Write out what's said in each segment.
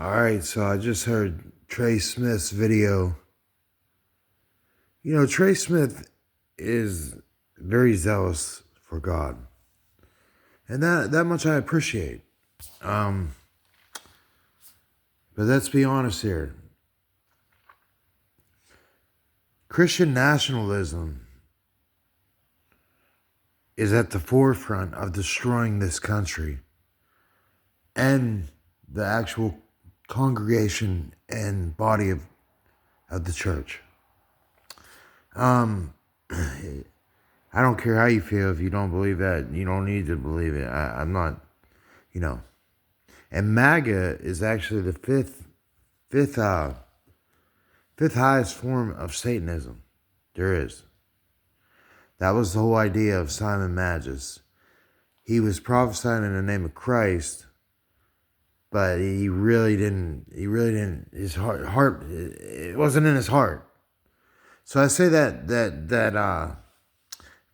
All right, so I just heard Trey Smith's video. Trey Smith is very zealous for God, and that much I appreciate. Um, but let's be honest here. Christian nationalism is at the forefront of destroying this country and the actual congregation and body of the church. I don't care how you feel. If you don't believe that, you don't need to believe it. I'm not, you know. And MAGA is actually the fifth highest form of Satanism there is. That was the whole idea of Simon Magus. He was prophesying in the name of Christ, but he really didn't. His heart. It wasn't in his heart. So I say that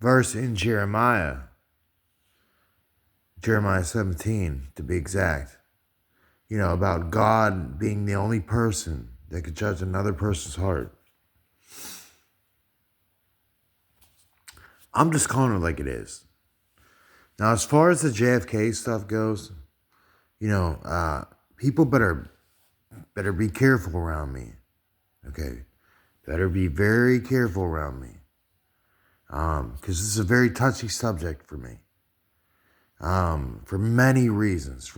verse in Jeremiah 17 to be exact, about God being the only person that could judge another person's heart. I'm just calling it like it is. Now, as far as the JFK stuff goes, people better be careful around me. Okay, better be very careful around me. Because this is a very touchy subject for me. For many reasons.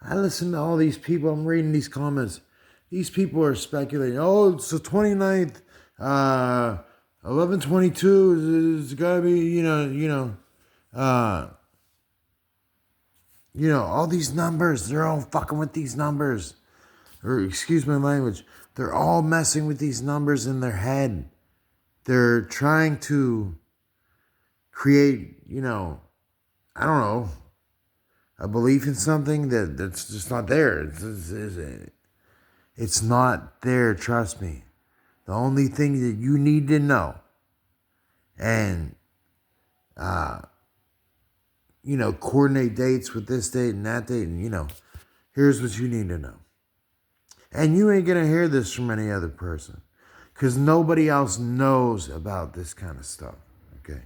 I listen to all these people. I'm reading these comments. These people are speculating. Oh, it's the 29th, 11/22. It's gotta be, all these numbers. They're all fucking with these numbers. Or excuse my language. They're all messing with these numbers in their head. They're trying to create, I don't know, a belief in something that's just not there. It's not there, trust me. The only thing that you need to know, and, coordinate dates with this date and that date, and, here's what you need to know. And you ain't going to hear this from any other person, because nobody else knows about this kind of stuff, okay?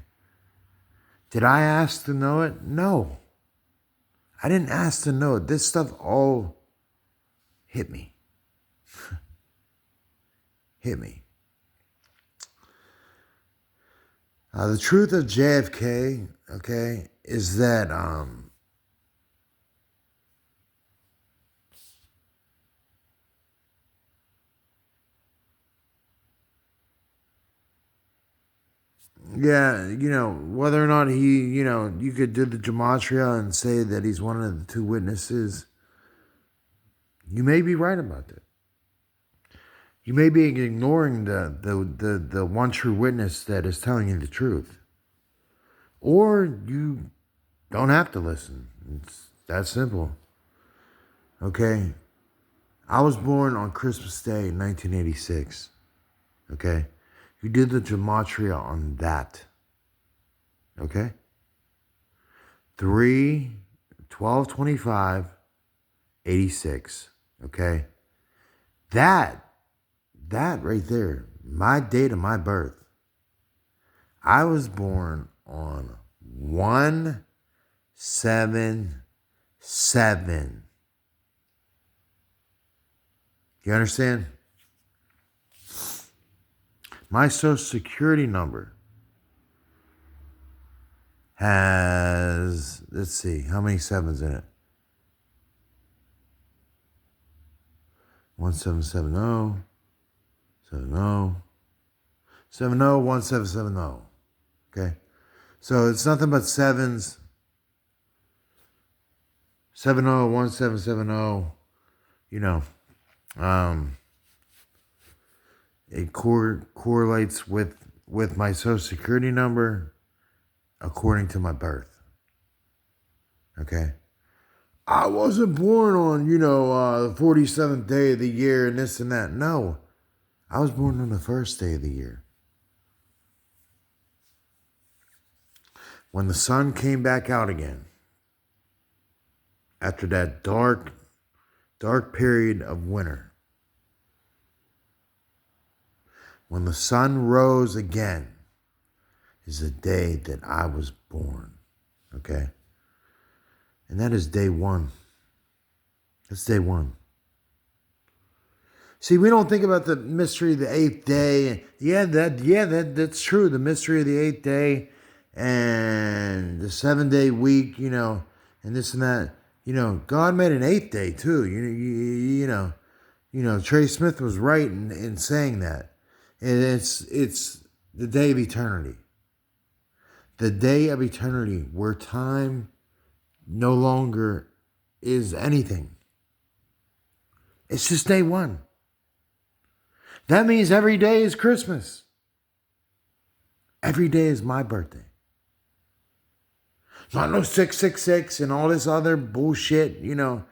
Did I ask to know it? No. I didn't ask to know it. This stuff all hit me. Hit me. The truth of JFK, okay, is that whether or not he, you could do the gematria and say that he's one of the two witnesses. You may be right about that. You may be ignoring the one true witness that is telling you the truth. Or you don't have to listen. It's that simple. Okay? I was born on Christmas Day in 1986. Okay? You did the gematria on that. Okay? 3/12/25/86. Okay? That right there, my date of my birth, I was born on 1/7/7. You understand? My social security number has, let's see, how many sevens in it? 1770, 70, 1770. Okay? So it's nothing but sevens. 701770. It correlates with my social security number according to my birth. Okay? I wasn't born on, the 47th day of the year and this and that. No. I was born on the first day of the year. When the sun came back out again, after that dark dark period of winter. When the sun rose again is the day that I was born. Okay? And that is day one. That's day one. See, we don't think about the mystery of the eighth day. That's true. The mystery of the eighth day and the 7-day week, and this and that. God made an eighth day too. Trey Smith was right in saying that. And it's the day of eternity. The day of eternity where time no longer is anything. It's just day one. That means every day is Christmas. Every day is my birthday. Not no 666 and all this other bullshit, you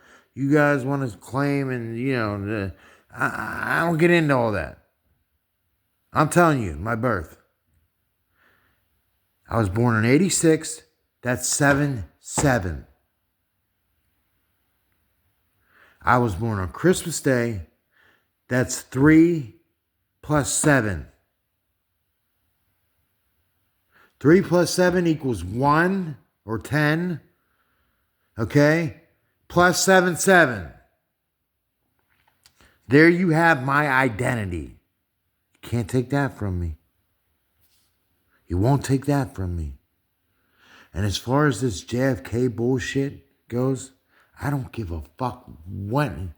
guys want to claim and, I don't get into all that. I'm telling you, my birth. I was born in 86. That's 7-7. I was born on Christmas Day. That's 3 plus 7. 3 plus 7 equals 1 or 10. Okay? Plus 7, 7. There you have my identity. You can't take that from me. You won't take that from me. And as far as this JFK bullshit goes, I don't give a fuck when.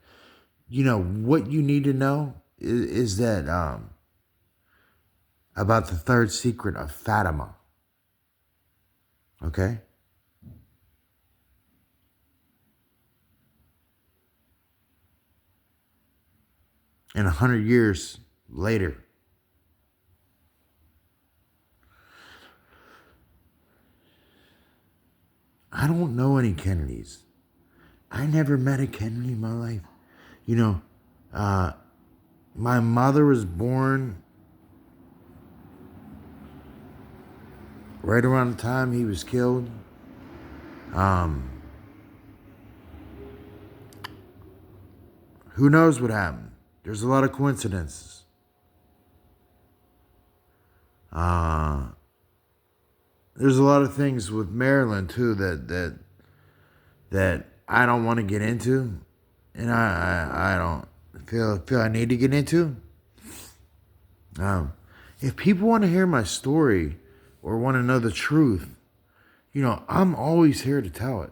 What you need to know is that about the third secret of Fatima. Okay? And 100 years later, I don't know any Kennedys. I never met a Kennedy in my life. My mother was born right around the time he was killed. Who knows what happened? There's a lot of coincidences. There's a lot of things with Maryland too that I don't want to get into, and I don't feel I need to get into. If people want to hear my story or want to know the truth, I'm always here to tell it.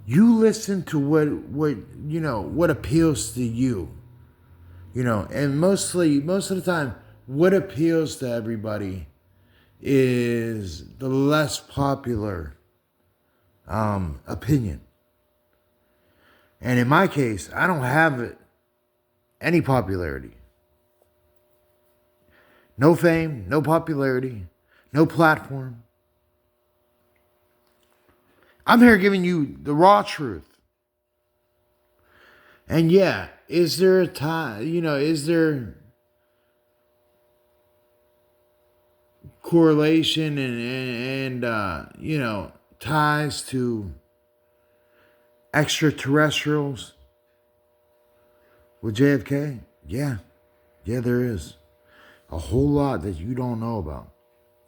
You listen to what appeals to you, and most of the time, what appeals to everybody is the less popular opinion. And in my case, I don't have any popularity. No fame, no popularity, no platform. I'm here giving you the raw truth. And yeah, is there a time, is there correlation and ties to extraterrestrials with JFK? Yeah, there is. A whole lot that you don't know about.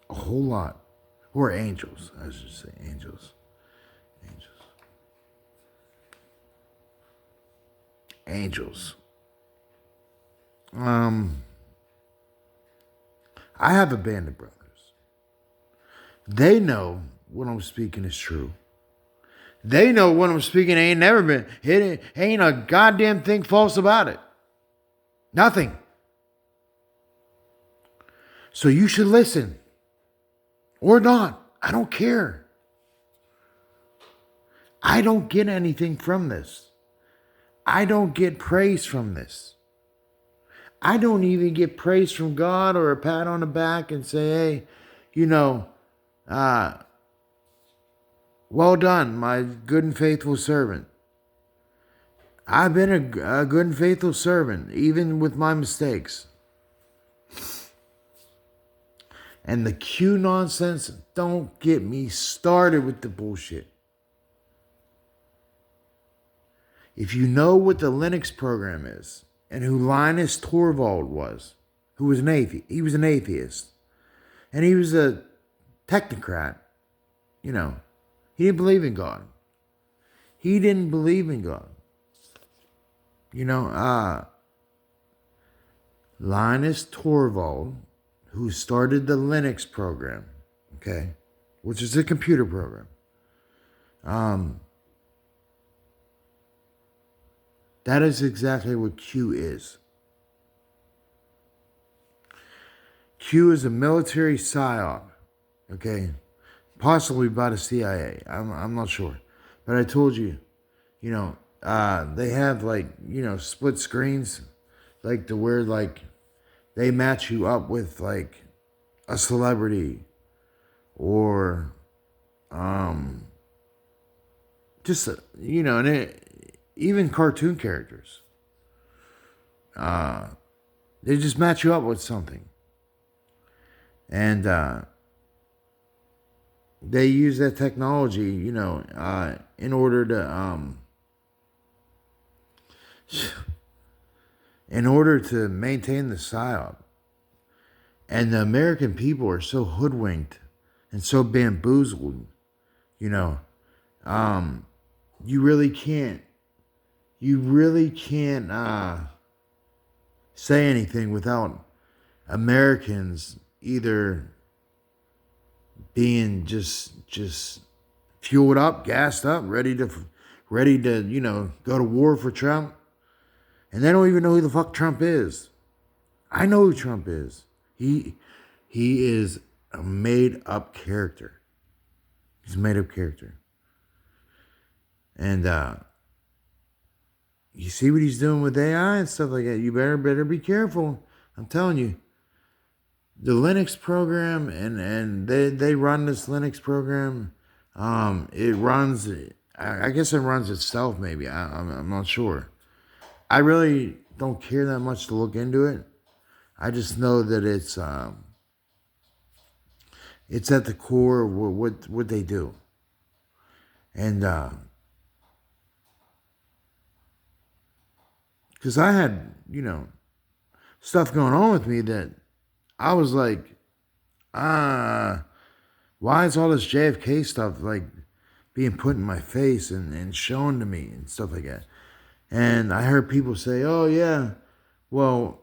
A whole lot. Or angels, I should say. Angels. I have a band of brothers. They know what I'm speaking is true. They know what I'm speaking ain't never been. It ain't a goddamn thing false about it. Nothing. So you should listen. Or not. I don't care. I don't get anything from this. I don't get praise from this. I don't even get praise from God or a pat on the back and say, hey, well done, my good and faithful servant. I've been a good and faithful servant, even with my mistakes. And the Q nonsense, don't get me started with the bullshit. If you know what the Linux program is and who Linus Torvald was, who was he was an atheist and he was a technocrat, you know, he didn't believe in God. He didn't believe in God. You know, Linus Torvald, who started the Linux program, okay, which is a computer program, that is exactly what Q is. Q is a military psyop, okay, possibly by the CIA. I'm not sure, but I told you, you know, they have like, you know, split screens, like to where like they match you up with like a celebrity or just you know, even cartoon characters. They just match you up with something, and they use that technology, you know, in order to maintain the psyop. And the American people are so hoodwinked and so bamboozled, you know. You really can't. You really can't say anything without Americans either being just fueled up, gassed up, ready to you know, go to war for Trump, and they don't even know who the fuck Trump is. I know who Trump is. He is a made up character. He's a made up character, and you see what he's doing with AI and stuff like that. You better be careful. I'm telling you. The Linux program and they run this Linux program. It runs. I guess it runs itself. Maybe I'm not sure. I really don't care that much to look into it. I just know that it's at the core of what they do, and because I had, you know, stuff going on with me that I was like, why is all this JFK stuff like being put in my face and shown to me and stuff like that? And I heard people say, oh, yeah, well,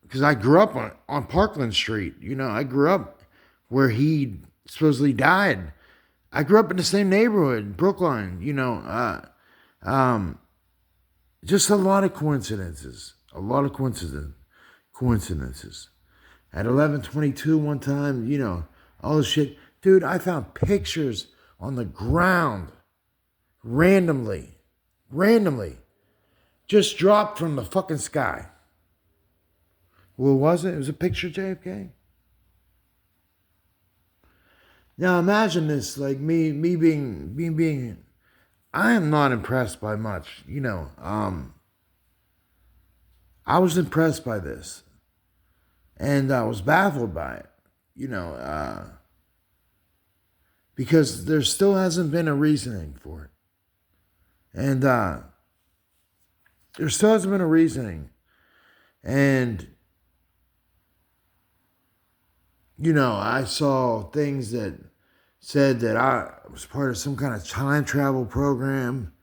because I grew up on Parkland Street. You know, I grew up where he supposedly died. I grew up in the same neighborhood, Brookline, you know. Just a lot of coincidences. A lot of coincidences. At 11:22 one time, you know, all this shit. Dude, I found pictures on the ground randomly, just dropped from the fucking sky. What was it? It was a picture of JFK. Now imagine this, like me being, I am not impressed by much, you know. I was impressed by this, and I was baffled by it, you know, because there still hasn't been a reasoning for it, and there still hasn't been a reasoning, and you know, I saw things that said that I was part of some kind of time travel program,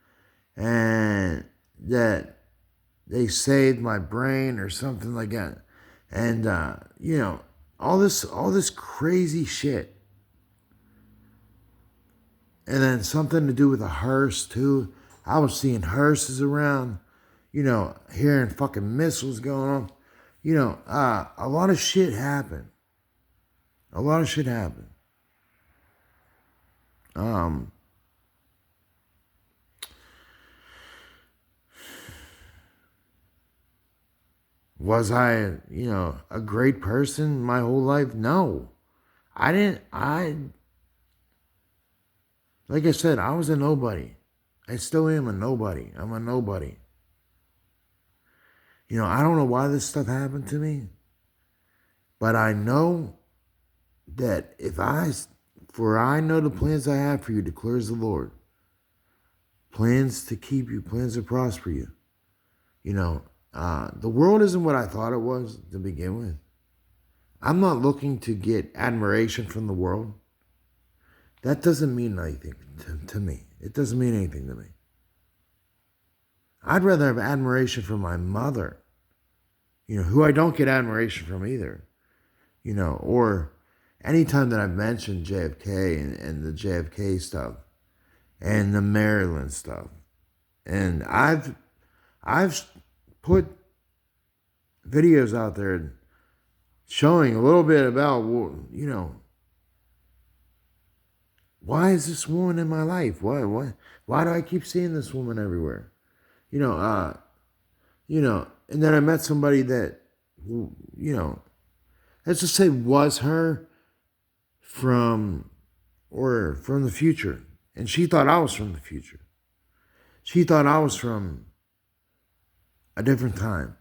and that they saved my brain or something like that. And you know, all this crazy shit. And then something to do with a hearse too. I was seeing hearses around, you know, hearing fucking missiles going on. You know, a lot of shit happened. A lot of shit happened. Was I, you know, a great person my whole life? No. Like I said, I was a nobody. I still am a nobody. I'm a nobody. You know, I don't know why this stuff happened to me, but I know that for I know the plans I have for you, declares the Lord. plans to keep you, plans to prosper you. The world isn't what I thought it was to begin with. I'm not looking to get admiration from the world. That doesn't mean anything to me. It doesn't mean anything to me. I'd rather have admiration from my mother, who I don't get admiration from either, or anytime that I've mentioned JFK and the JFK stuff and the Maryland stuff. And I've put videos out there showing a little bit about, why is this woman in my life? Why do I keep seeing this woman everywhere? And then I met somebody that, let's just say was her from the future. And she thought I was from the future. She thought I was from a different time.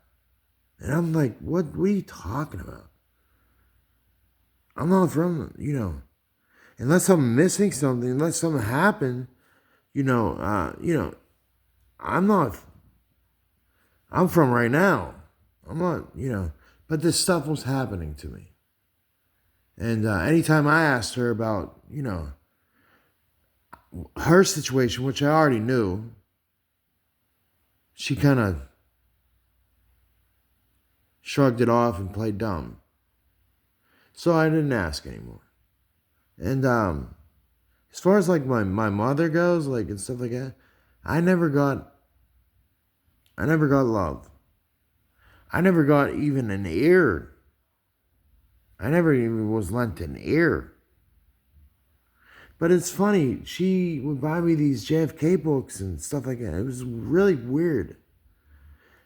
And I'm like, what are you talking about? I'm not from, unless I'm missing something, unless something happened, I'm from right now. I'm not, but this stuff was happening to me. And anytime I asked her about, her situation, which I already knew, she kind of shrugged it off and played dumb. So I didn't ask anymore. And as far as like my mother goes, like and stuff like that, I never got love. I never got even an ear. I never even was lent an ear. But it's funny, she would buy me these JFK books and stuff like that. It was really weird.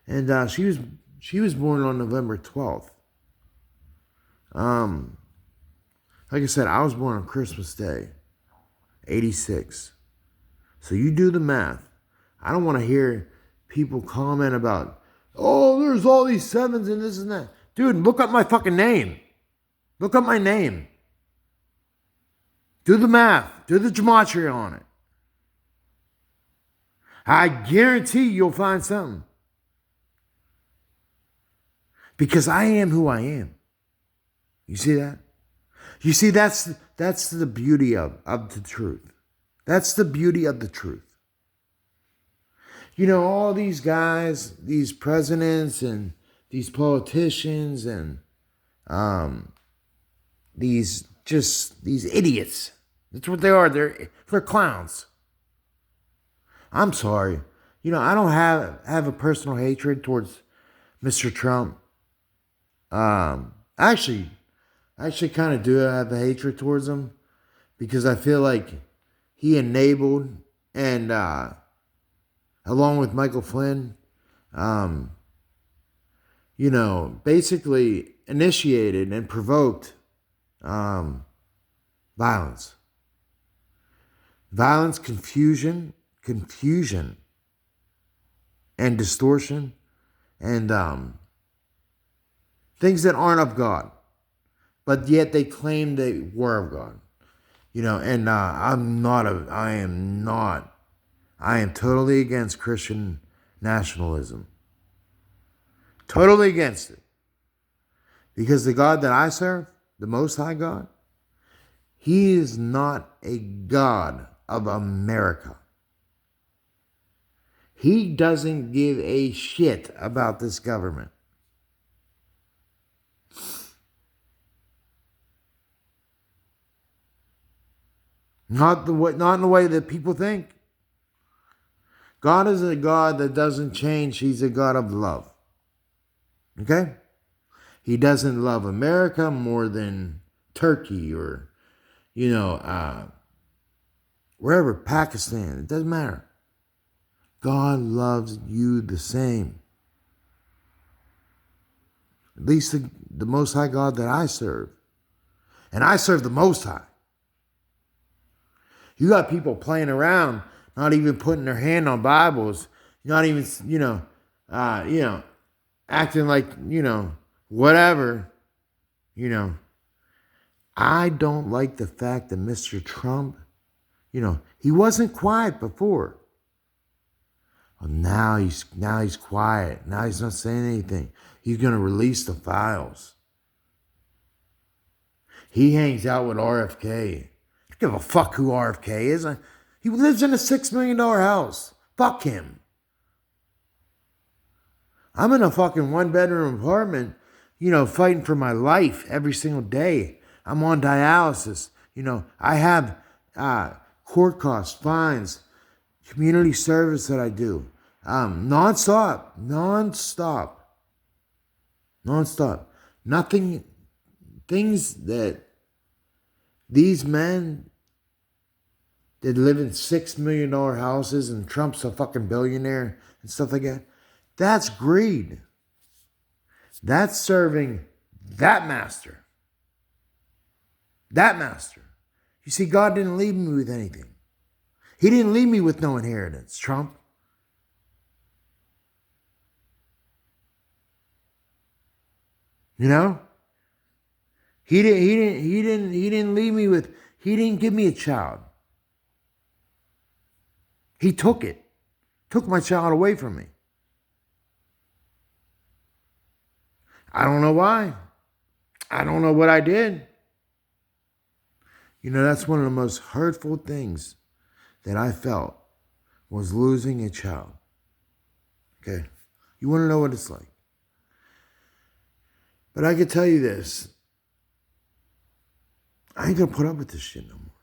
And she was born on November 12th. Like I said, I was born on Christmas Day, 86. So you do the math. I don't want to hear people comment about, oh, there's all these sevens and this and that. Dude, look up my fucking name. Look up my name. Do the math. Do the gematria on it. I guarantee you'll find something. Because I am who I am. You see that? You see, that's the beauty of the truth. That's the beauty of the truth. All these guys, these presidents and these politicians and these idiots. That's what they are. They're clowns. I'm sorry. I don't have a personal hatred towards Mr. Trump. Actually kind of do have a hatred towards him because I feel like he enabled and along with Michael Flynn, basically initiated and provoked violence. Violence, confusion, and distortion, and things that aren't of God, but yet they claim they were of God. And I am totally against Christian nationalism. Totally against it. Because the God that I serve, the Most High God, He is not a God of America. He doesn't give a shit about this government. Not in the way that people think. God is a God that doesn't change. He's a God of love. Okay? He doesn't love America more than Turkey or, wherever, Pakistan. It doesn't matter. God loves you the same. At least the Most High God that I serve. And I serve the Most High. You got people playing around, not even putting their hand on Bibles, not even, acting like, whatever, I don't like the fact that Mr. Trump, he wasn't quiet before. Now he's quiet. Now he's not saying anything. He's gonna release the files. He hangs out with RFK. I don't give a fuck who RFK is. He lives in a $6 million house. Fuck him. I'm in a fucking 1-bedroom apartment, fighting for my life every single day. I'm on dialysis. I have court costs, fines, community service that I do. Nonstop. Nothing, things that these men that live in $6 million houses and Trump's a fucking billionaire and stuff like that. That's greed. That's serving that master. That master. You see, God didn't leave me with anything. He didn't leave me with no inheritance, Trump. You know? He didn't leave me with, he didn't give me a child. He took it. Took my child away from me. I don't know why. I don't know what I did. That's one of the most hurtful things that I felt was losing a child. Okay? You want to know what it's like. But I can tell you this. I ain't going to put up with this shit no more.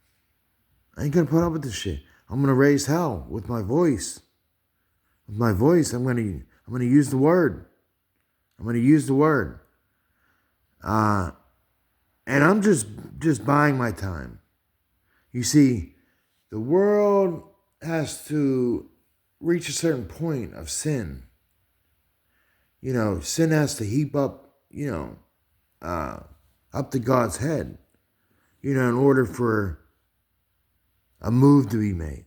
I ain't going to put up with this shit. I'm going to raise hell with my voice. With my voice, I'm going to use the word. I'm going to use the word. And I'm just buying my time. You see, the world has to reach a certain point of sin. Sin has to heap up, up to God's head, in order for a move to be made.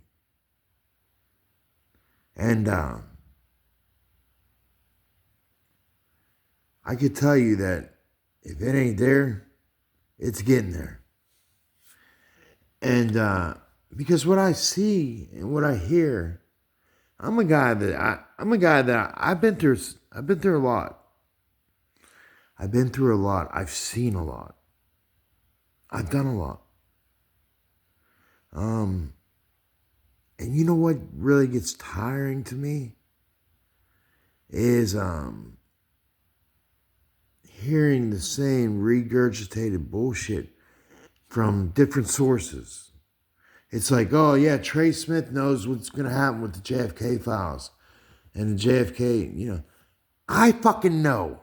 And I could tell you that if it ain't there, it's getting there. And because what I see and what I hear, I've been through a lot. I've been through a lot. I've seen a lot. I've done a lot. And you know what really gets tiring to me is hearing the same regurgitated bullshit from different sources. It's like, oh yeah, Trey Smith knows what's going to happen with the JFK files and the JFK, I fucking know.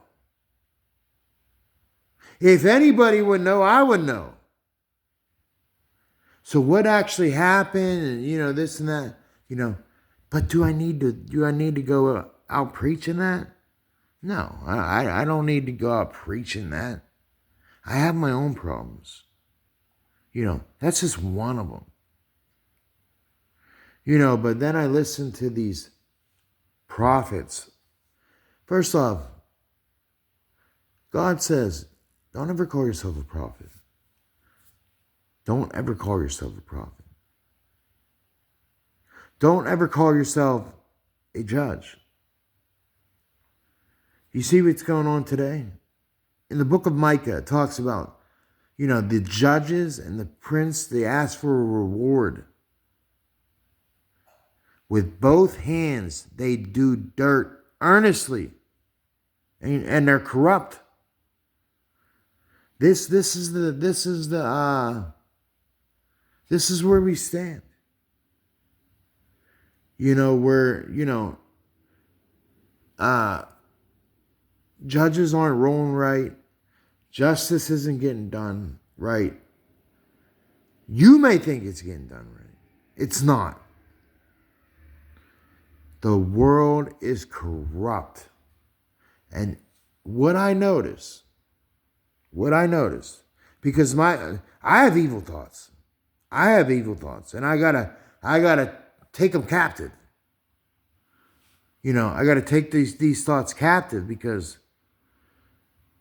If anybody would know, I would know. So what actually happened and, this and that, but do I need to go out preaching that? No, I don't need to go out preaching that. I have my own problems. That's just one of them. But then I listen to these prophets. First off, God says, don't ever call yourself a prophet. Don't ever call yourself a prophet. Don't ever call yourself a judge. You see what's going on today? In the book of Micah, it talks about, the judges and the prince, they ask for a reward. With both hands, they do dirt earnestly. And they're corrupt. This is where we stand. Judges aren't rolling right. Justice isn't getting done right. You may think it's getting done right. It's not. The world is corrupt. And what I notice, because I have evil thoughts. And I gotta take them captive. I gotta take these thoughts captive because,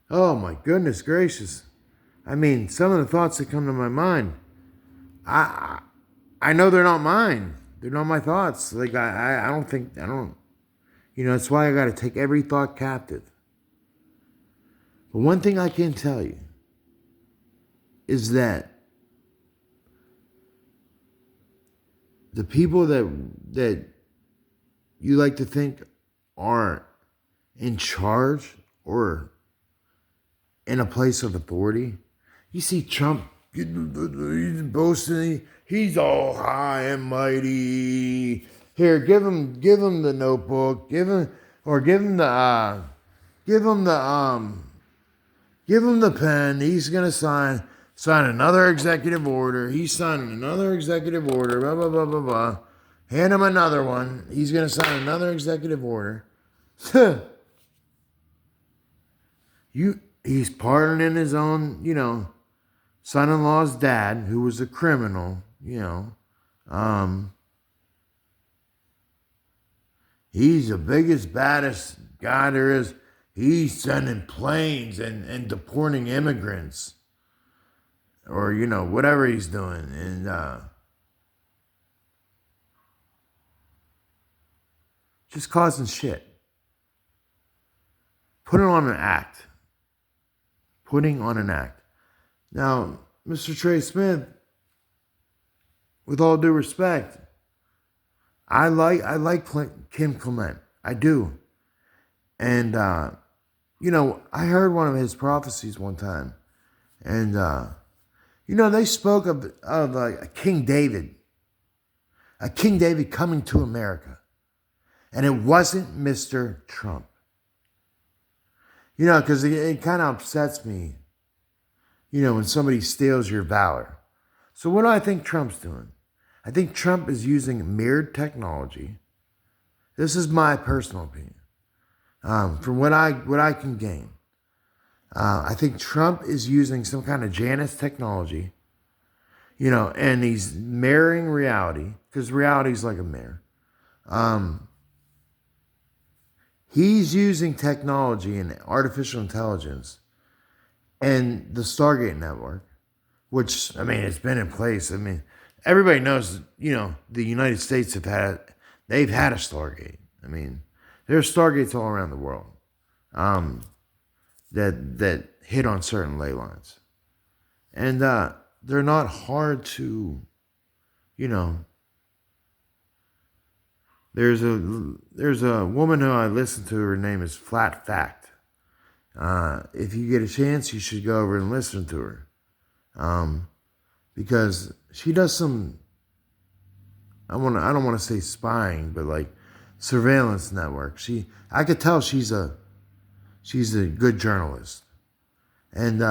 oh my goodness gracious. I mean, some of the thoughts that come to my mind, I know they're not mine. They're not my thoughts. Like I That's why I got to take every thought captive. But one thing I can tell you is that the people that you like to think are in charge or in a place of authority, you see Trump, he's boasting, he's all high and mighty. Here, give him the notebook, give him the pen. He's gonna sign another executive order. He's signing another executive order. Blah blah blah blah blah. Hand him another one. He's gonna sign another executive order. He's pardoning his own, son-in-law's dad, who was a criminal. He's the biggest, baddest guy there is. He's sending planes and deporting immigrants. Or, whatever he's doing. And just causing shit. Putting on an act. Now, Mr. Trey Smith, with all due respect, I like Kim Clement. I do. And, I heard one of his prophecies one time. And, they spoke of a King David. A King David coming to America. And it wasn't Mr. Trump. Because it kind of upsets me, when somebody steals your valor. So what do I think Trump's doing? I think Trump is using mirrored technology. This is my personal opinion. From what I can gain. I think Trump is using some kind of Janus technology, and he's mirroring reality, because reality is like a mirror. He's using technology and artificial intelligence and the Stargate network, which, it's been in place. Everybody knows, the United States they've had a Stargate. There's Stargates all around the world that hit on certain ley lines. And they're not hard to, There's a woman who I listen to. Her name is Flat Fact. If you get a chance, you should go over and listen to her, because she does some. I don't want to say spying, but like surveillance network. I could tell she's a good journalist, and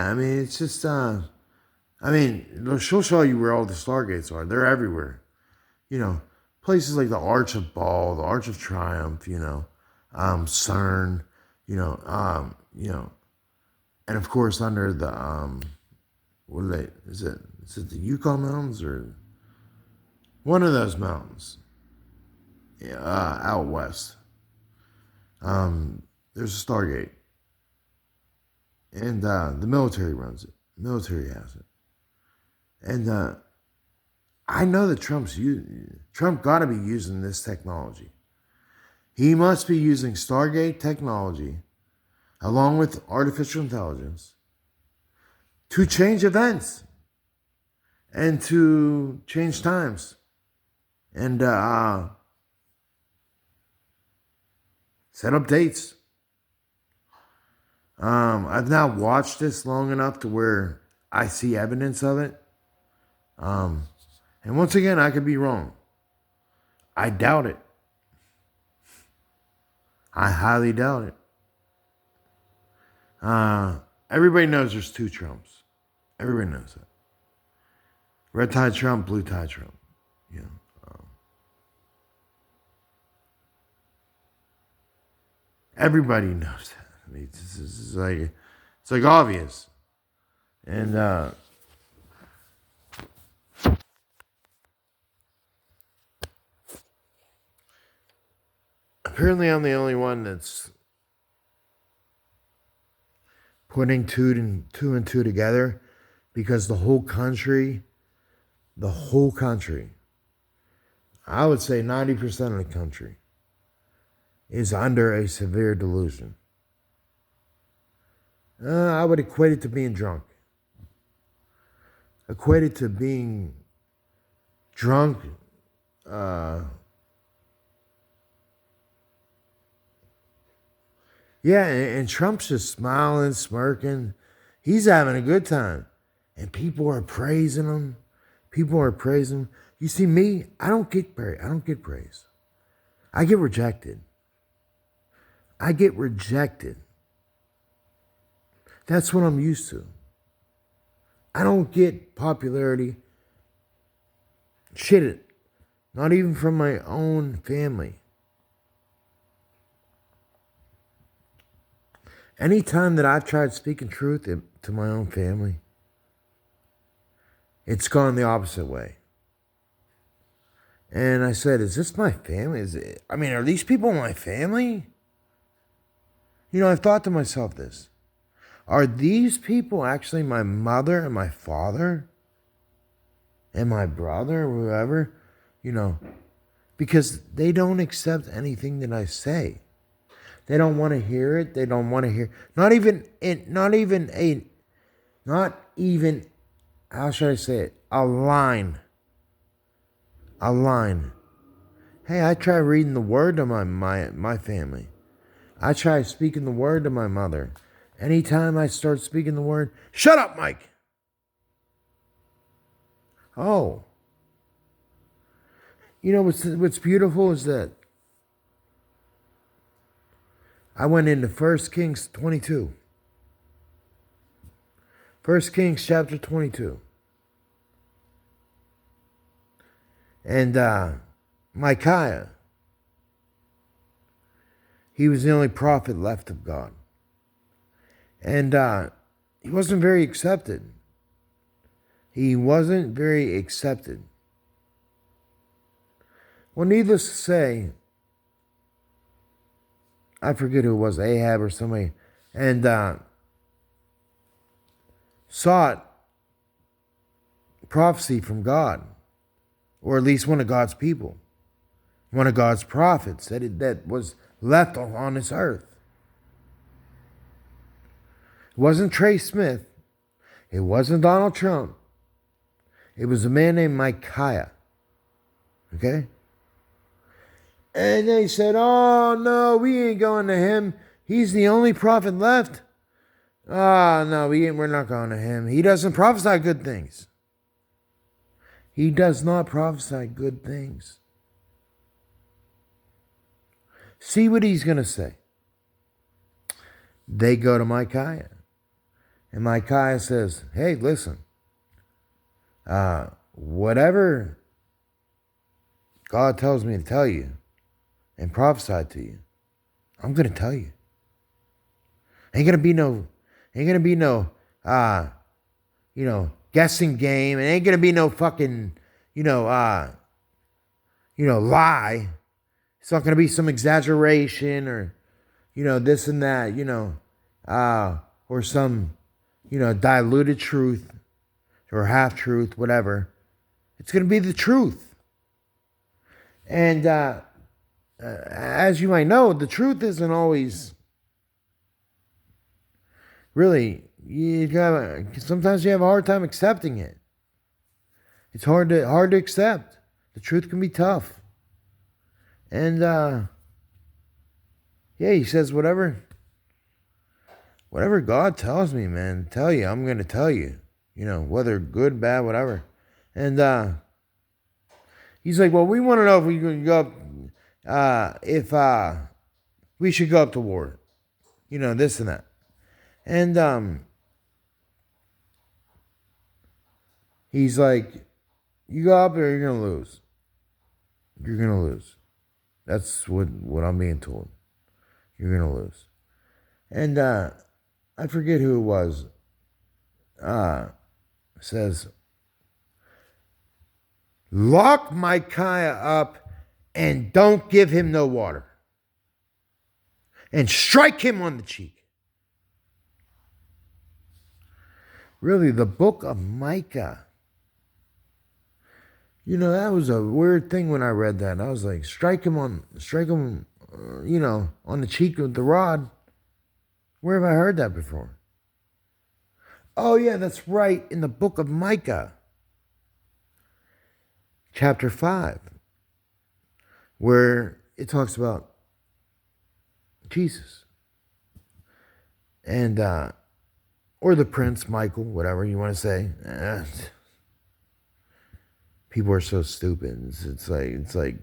it's just she'll show you where all the Stargates are. They're everywhere. Places like the Arch of Baal, the Arch of Triumph, CERN, and of course under the, is it the Yukon Mountains or one of those mountains, out west. There's a Stargate. And the military runs it. The military has it. And I know that Trump got to be using this technology. He must be using Stargate technology along with artificial intelligence to change events and to change times and set up dates. I've now watched this long enough to where I see evidence of it. And once again, I could be wrong. I doubt it. I highly doubt it. Everybody knows there's two Trumps. Everybody knows that. Red tie Trump, blue tie Trump. Everybody knows that. It's like obvious. And apparently I'm the only one that's putting two and two together, because the whole country I would say 90% of the country is under a severe delusion. I would equate it to being drunk. Equate it to being drunk. Yeah, and Trump's just smiling, smirking. He's having a good time. And people are praising him. People are praising him. You see me, I don't get praise. I get rejected. I get rejected. That's what I'm used to. I don't get popularity. Shit, not even from my own family. Anytime that I've tried speaking truth to my own family, it's gone the opposite way. And I said, is this my family? Are these people my family? You know, I've thought to myself this. Are these people actually my mother and my father? And my brother or whoever? You know, because they don't accept anything that I say. They don't want to hear it. They don't want to hear, not even, how should I say it? A line. Hey, I try reading the word to my family. I try speaking the word to my mother. Anytime I start speaking the word, shut up, Mike. Oh. You know what's beautiful is that I went into 1 Kings 22. 1 Kings chapter 22. And Micaiah, he was the only prophet left of God. And he wasn't very accepted. Well, needless to say, I forget who it was, Ahab or somebody, and sought prophecy from God, or at least one of God's people, one of God's prophets that was left on this earth. It wasn't Trey Smith. It wasn't Donald Trump. It was a man named Micaiah. Okay? And they said, oh, no, we ain't going to him. He's the only prophet left. Oh, no, we're not going to him. He doesn't prophesy good things. He does not prophesy good things. See what he's going to say. They go to Micaiah. And Micaiah says, hey, listen. Whatever God tells me to tell you and prophesy to you, I'm going to tell you. Ain't going to be no, guessing game. It ain't going to be no fucking, lie. It's not going to be some exaggeration or, this and that, or some, diluted truth or half truth, whatever. It's going to be the truth. And as you might know, the truth isn't always really, sometimes you have a hard time accepting it. It's hard to accept. The truth can be tough. And he says whatever God tells me, man, tell you, I'm going to tell you. Whether good, bad, whatever. And he's like, well, we want to know if we can go up, if we should go up to war. This and that. And he's like, you go up or you're going to lose. You're going to lose. That's what I'm being told. You're going to lose. And I forget who it was. Says, lock Micaiah up and don't give him no water. And strike him on the cheek. Really, the book of Micah. That was a weird thing when I read that. I was like, strike him, on the cheek with the rod. Where have I heard that before? Oh, yeah, that's right. In the book of Micah, chapter 5, where it talks about Jesus. And, or the Prince, Michael, whatever you want to say. People are so stupid. It's like,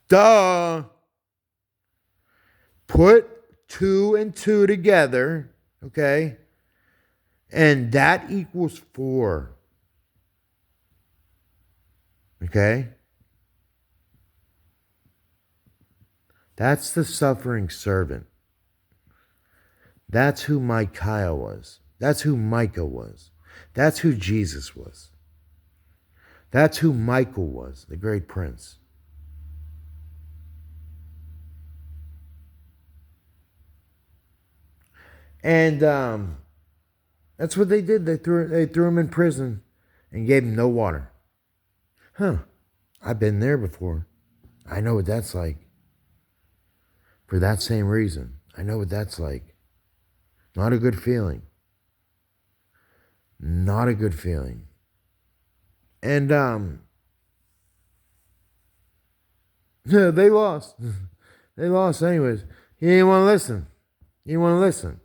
duh. Put two and two together, okay? And that equals 4. Okay? That's the suffering servant. That's who Micaiah was. That's who Micah was. That's who Jesus was. That's who Michael was, the great prince. And that's what they did. They threw him in prison and gave him no water. Huh. I've been there before. I know what that's like. For that same reason. I know what that's like. Not a good feeling. Not a good feeling. And they lost. They lost anyways. He didn't want to listen. He didn't want to listen.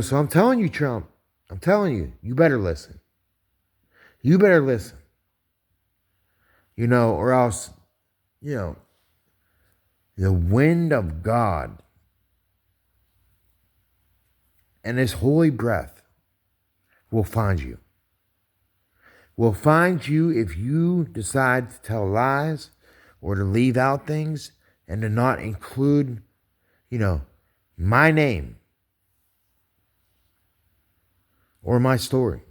So I'm telling you, Trump. I'm telling you, you better listen. You better listen. Or else, the wind of God and his holy breath will find you. Will find you if you decide to tell lies or to leave out things and to not include, my name or my story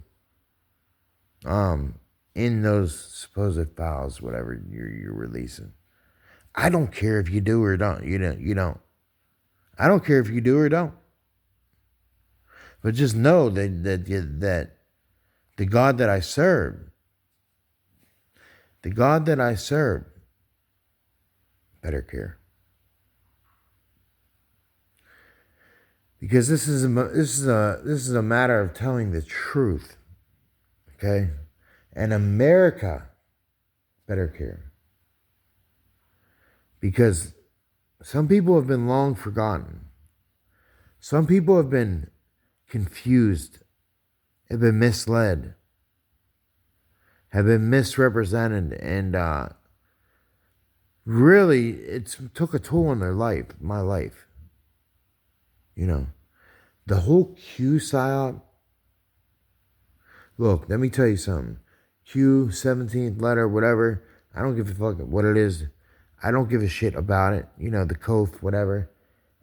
in those supposed files, whatever you're releasing. I don't care if you do or don't. You don't. I don't care if you do or don't. But just know that the God that I serve, better care. Because this is a matter of telling the truth, okay? And America better care. Because some people have been long forgotten. Some people have been confused, have been misled, have been misrepresented, and really, it took a toll on their life, my life. The whole Q psyop. Look, let me tell you something. Q, 17th letter, whatever. I don't give a fuck what it is. I don't give a shit about it. The Kof, whatever.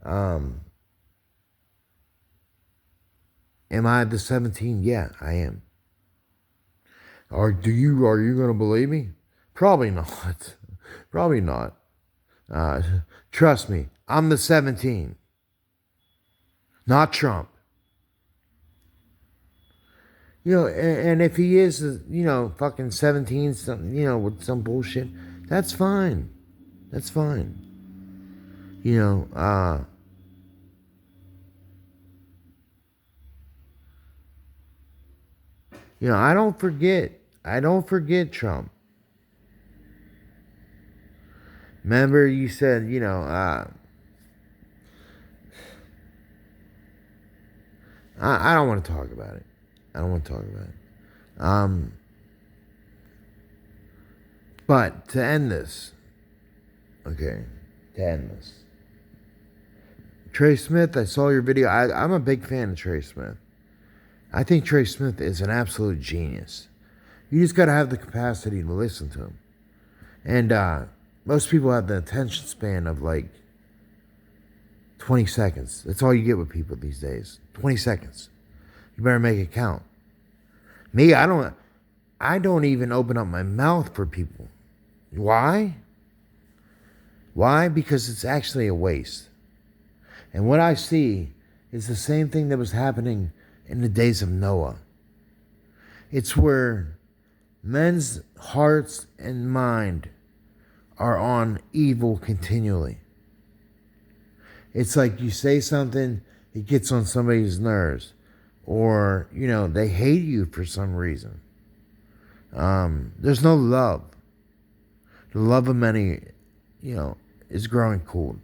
Am I the 17? Yeah, I am. Are you gonna believe me? Probably not. Probably not. Trust me, I'm the 17. Not Trump. And if he is, fucking 17, with some bullshit, that's fine. That's fine. I don't forget. I don't forget Trump. Remember you said, I don't want to talk about it. I don't want to talk about it. But to end this, Trey Smith, I saw your video. I'm a big fan of Trey Smith. I think Trey Smith is an absolute genius. You just got to have the capacity to listen to him. And most people have the attention span of like 20 seconds. That's all you get with people these days. 20 seconds. You better make it count. Me, I don't even open up my mouth for people. Why? Why? Because it's actually a waste. And what I see is the same thing that was happening in the days of Noah. It's where Men's hearts and mind are on evil continually. It's like you say something, it gets on somebody's nerves. Or, they hate you for some reason. There's no love. The love of many, is growing cold.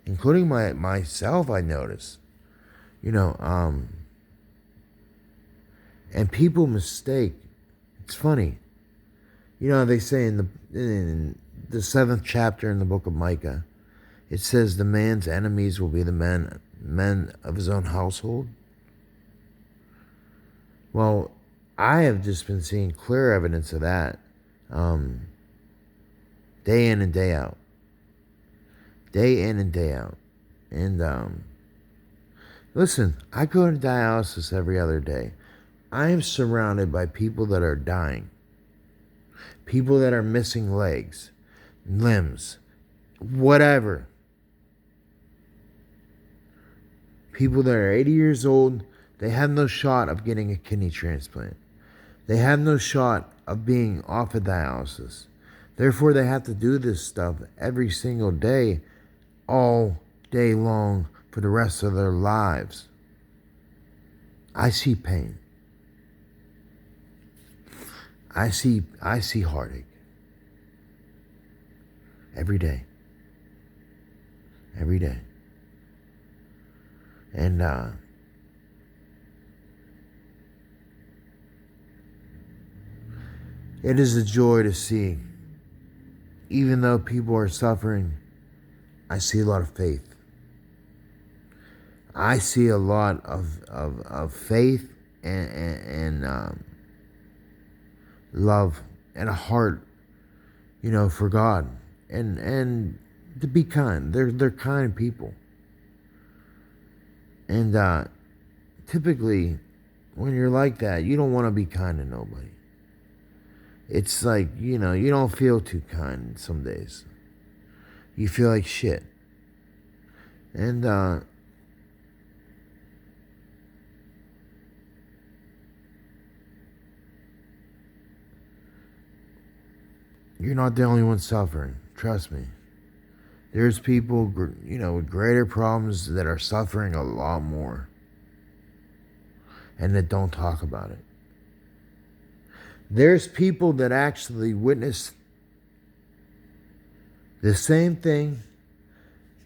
Including myself, I notice. And people mistake. It's funny. They say in the 7th chapter in the book of Micah, it says the man's enemies will be the men of his own household. Well, I have just been seeing clear evidence of that day in and day out. Day in and day out. And listen, I go to dialysis every other day. I am surrounded by people that are dying. People that are missing legs, limbs, whatever. People that are 80 years old, they have no shot of getting a kidney transplant. They have no shot of being off of dialysis. Therefore, they have to do this stuff every single day, all day long, for the rest of their lives. I see pain. I see heartache. Every day. Every day. And it is a joy to see. Even though people are suffering, I see a lot of faith. I see a lot of faith and love and a heart, for God and to be kind. They're kind people. And typically, when you're like that, you don't want to be kind to nobody. It's like, you don't feel too kind some days. You feel like shit. And you're not the only one suffering. Trust me. There's people, with greater problems that are suffering a lot more. And that don't talk about it. There's people that actually witness the same thing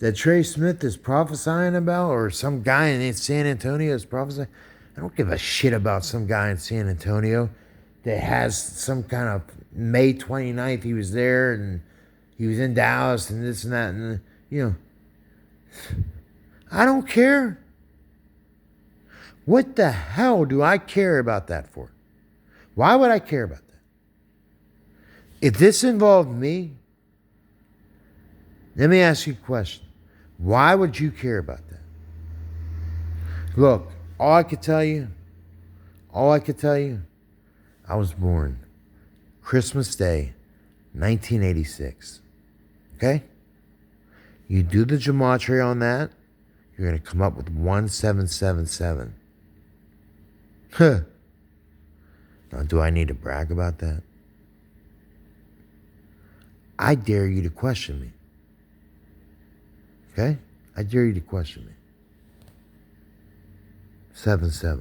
that Trey Smith is prophesying about, or some guy in San Antonio is prophesying. I don't give a shit about some guy in San Antonio that has some kind of May 29th, he was there and he was in Dallas and this and that. And, I don't care. What the hell do I care about that for? Why would I care about that? If this involved me, let me ask you a question. Why would you care about that? Look, all I could tell you, I was born Christmas Day, 1986. Okay? You do the gematria on that, you're going to come up with 1777. Huh. Now, do I need to brag about that? I dare you to question me. Okay? I dare you to question me. 7-7.